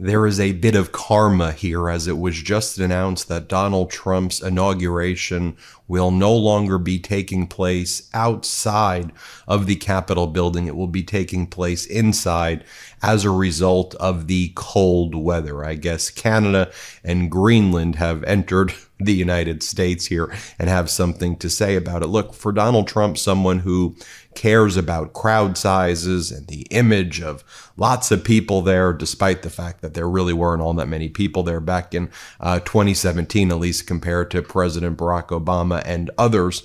there is a bit of karma here, as it was just announced that Donald Trump's inauguration will no longer be taking place outside of the Capitol building. It will be taking place inside as a result of the cold weather. I guess Canada and Greenland have entered the United States here and have something to say about it. Look, for Donald Trump, someone who cares about crowd sizes and the image of lots of people there, despite the fact that there really weren't all that many people there back in 2017, at least compared to President Barack Obama and others.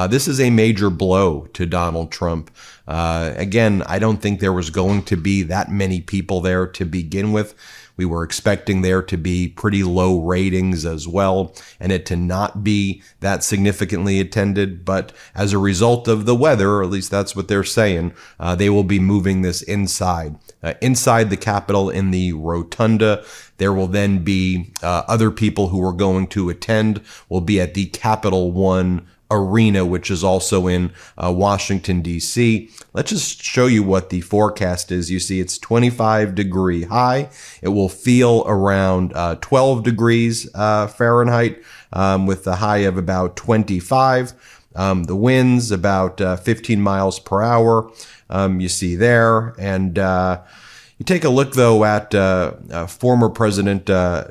This is a major blow to Donald Trump. Again, I don't think there was going to be that many people there to begin with. We were expecting there to be pretty low ratings as well, and it to not be that significantly attended. But as a result of the weather, or at least that's what they're saying, they will be moving this inside. Inside the Capitol in the rotunda, there will then be other people who are going to attend, will be at the Capital One Arena, which is also in Washington, D.C. Let's just show you what the forecast is. You see it's 25-degree high. It will feel around 12 degrees Fahrenheit with the high of about 25. The winds about 15 miles per hour, you see there. And you take a look, though, at former President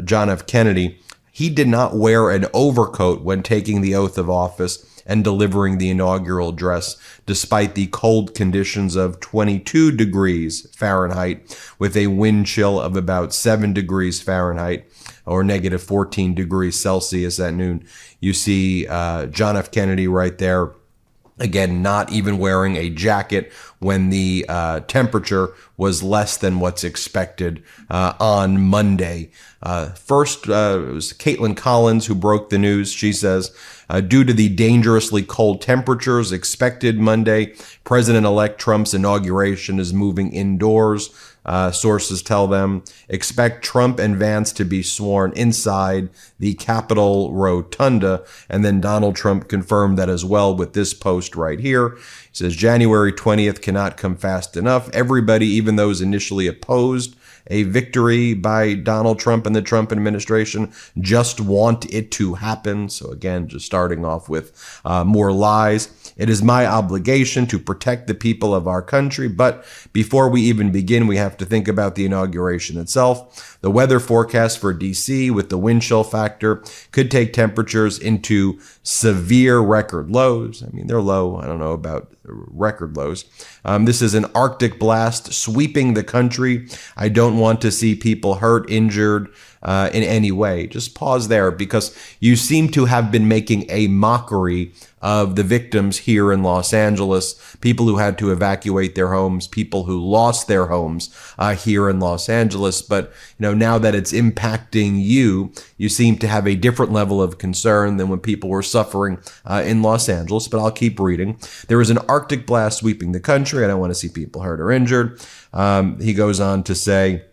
John F. Kennedy. He did not wear an overcoat when taking the oath of office and delivering the inaugural address, despite the cold conditions of 22 degrees Fahrenheit with a wind chill of about 7 degrees Fahrenheit or negative 14 degrees Celsius at noon. You see John F. Kennedy right there. Again, not even wearing a jacket when the temperature was less than what's expected on Monday. First, it was Caitlin Collins who broke the news. She says, due to the dangerously cold temperatures expected Monday, President-elect Trump's inauguration is moving indoors. Sources tell them, expect Trump and Vance to be sworn inside the Capitol Rotunda. And then Donald Trump confirmed that as well with this post right here. He says, January 20th cannot come fast enough. Everybody, even those initially opposed a victory by Donald Trump and the Trump administration, just want it to happen. So again, just starting off with more lies. It is my obligation to protect the people of our country. But before we even begin, we have to think about the inauguration itself. The weather forecast for D.C. with the wind chill factor could take temperatures into severe record lows. I mean, they're low. I don't know about record lows. This is an Arctic blast sweeping the country. I don't want to see people hurt, injured in any way. Just pause there, because you seem to have been making a mockery of the victims here in Los Angeles, people who had to evacuate their homes, people who lost their homes here in Los Angeles. But now that it's impacting you, you seem to have a different level of concern than when people were suffering in Los Angeles. But I'll keep reading. There is an Arctic blast sweeping the country. I don't want to see people hurt or injured. He goes on to say,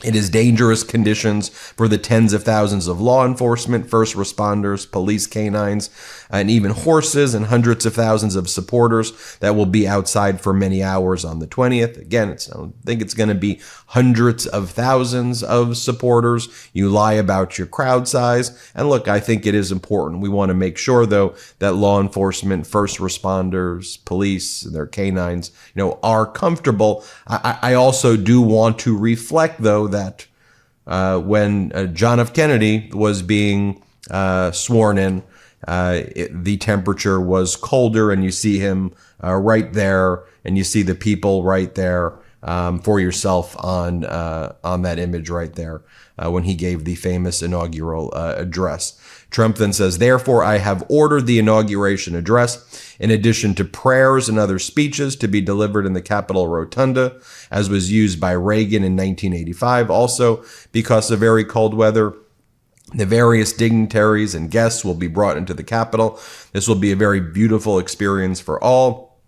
it is dangerous conditions for the tens of thousands of law enforcement, first responders, police canines, and even horses, and hundreds of thousands of supporters that will be outside for many hours on the 20th. Again, I don't think it's going to be hundreds of thousands of supporters. You lie about your crowd size. And look, I think it is important. We want to make sure, though, that law enforcement, first responders, police, and their canines, are comfortable. I also do want to reflect, though, that when John F. Kennedy was being sworn in, the temperature was colder, and you see him right there, and you see the people right there for yourself on that image right there when he gave the famous inaugural address. Trump then says, therefore, I have ordered the inauguration address, in addition to prayers and other speeches, to be delivered in the Capitol Rotunda, as was used by Reagan in 1985. Also, because of very cold weather, the various dignitaries and guests will be brought into the Capitol. This will be a very beautiful experience for all.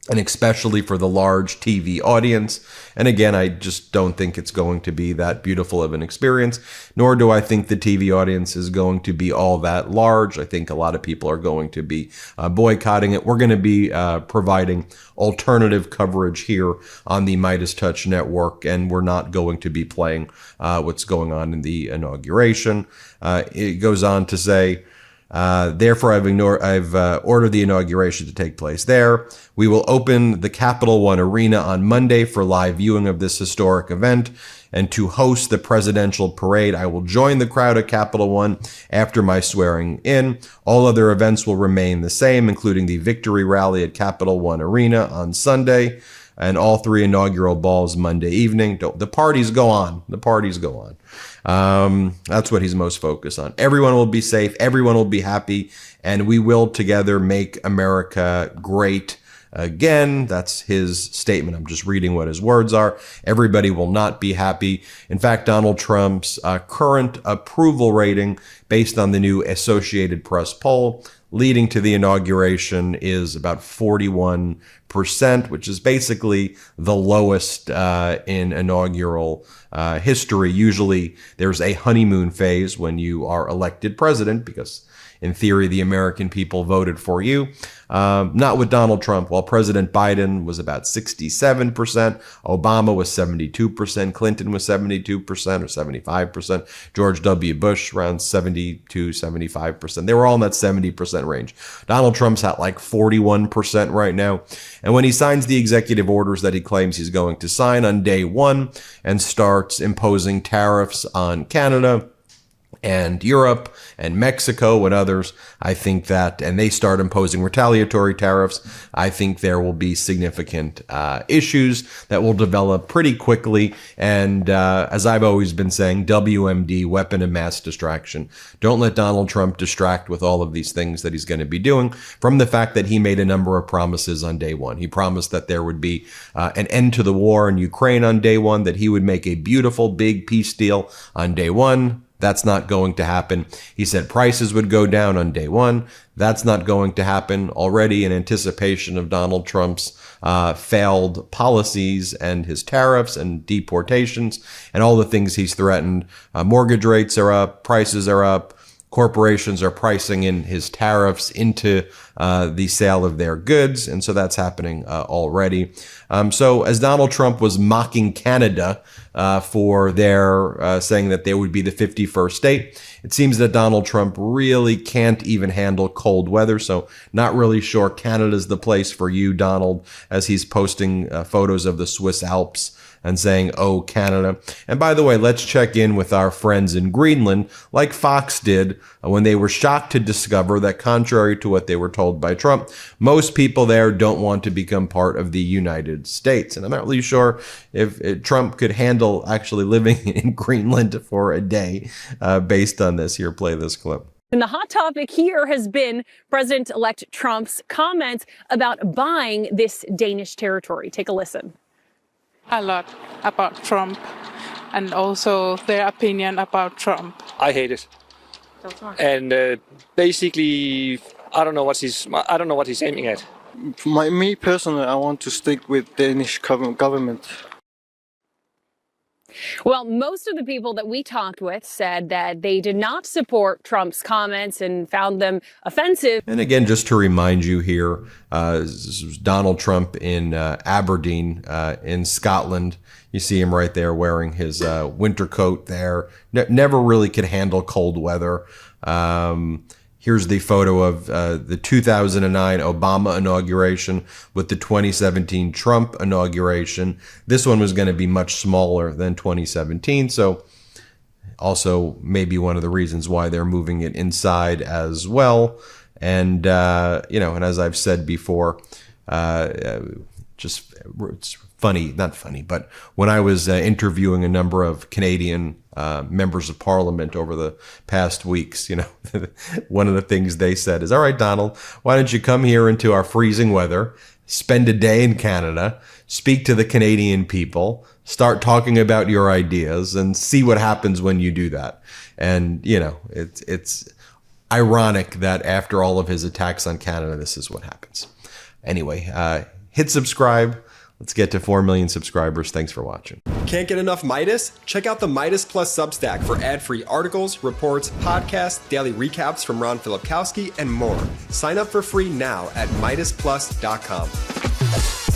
and especially for the large TV audience. And again, I just don't think it's going to be that beautiful of an experience, nor do I think the TV audience is going to be all that large. I think a lot of people are going to be boycotting it. We're going to be providing alternative coverage here on the MeidasTouch network, and we're not going to be playing what's going on in the inauguration. It goes on to say, therefore, I've ordered the inauguration to take place there. We will open the Capital One Arena on Monday for live viewing of this historic event. And to host the presidential parade, I will join the crowd at Capital One after my swearing in. All other events will remain the same, including the victory rally at Capital One Arena on Sunday and all 3 inaugural balls Monday evening. The parties go on. The parties go on. That's what he's most focused on. Everyone will be safe. Everyone will be happy. And we will together make America great again. That's his statement. I'm just reading what his words are. Everybody will not be happy. In fact, Donald Trump's current approval rating, based on the new Associated Press poll leading to the inauguration, is about 41%, which is basically the lowest in inaugural history. Usually there's a honeymoon phase when you are elected president, because in theory, the American people voted for you. Not with Donald Trump. While President Biden was about 67%, Obama was 72%, Clinton was 72% or 75%, George W. Bush around 72, 75%. They were all in that 70% range. Donald Trump's at like 41% right now. And when he signs the executive orders that he claims he's going to sign on day one and starts imposing tariffs on Canada and Europe and Mexico and others, I think that, and they start imposing retaliatory tariffs, I think there will be significant issues that will develop pretty quickly. And as I've always been saying, WMD, weapon of mass distraction. Don't let Donald Trump distract with all of these things that he's going to be doing from the fact that he made a number of promises on day one. He promised that there would be an end to the war in Ukraine on day one, that he would make a beautiful big peace deal on day one. That's not going to happen. He said prices would go down on day one. That's not going to happen. Already in anticipation of Donald Trump's failed policies and his tariffs and deportations and all the things he's threatened. Mortgage rates are up, prices are up. Corporations are pricing in his tariffs into the sale of their goods. And so that's happening already. So as Donald Trump was mocking Canada for their saying that they would be the 51st state, it seems that Donald Trump really can't even handle cold weather. So not really sure Canada's the place for you, Donald, as he's posting photos of the Swiss Alps and saying, oh, Canada. And by the way, let's check in with our friends in Greenland, like Fox did when they were shocked to discover that, contrary to what they were told by Trump, most people there don't want to become part of the United States. And I'm not really sure if Trump could handle actually living in Greenland for a day based on this. Here, play this clip. And the hot topic here has been President-elect Trump's comments about buying this Danish territory. Take a listen. A lot about Trump and also their opinion about Trump. I hate it. And basically, I don't know what he's aiming at. Me personally, I want to stick with Danish government. Well, most of the people that we talked with said that they did not support Trump's comments and found them offensive. And again, just to remind you here, this was Donald Trump in Aberdeen in Scotland. You see him right there wearing his winter coat there. Never really could handle cold weather. Here's the photo of the 2009 Obama inauguration with the 2017 Trump inauguration. This one was going to be much smaller than 2017. So also maybe one of the reasons why they're moving it inside as well. And, and as I've said before, it's funny, not funny, but when I was interviewing a number of Canadian members of parliament over the past weeks, one of the things they said is, all right, Donald, why don't you come here into our freezing weather, spend a day in Canada, speak to the Canadian people, start talking about your ideas and see what happens when you do that. And, it's ironic that after all of his attacks on Canada, this is what happens. Anyway, hit subscribe. Let's get to 4 million subscribers. Thanks for watching. Can't get enough Meidas? Check out the Meidas Plus Substack for ad-free articles, reports, podcasts, daily recaps from Ron Filipkowski, and more. Sign up for free now at MeidasPlus.com.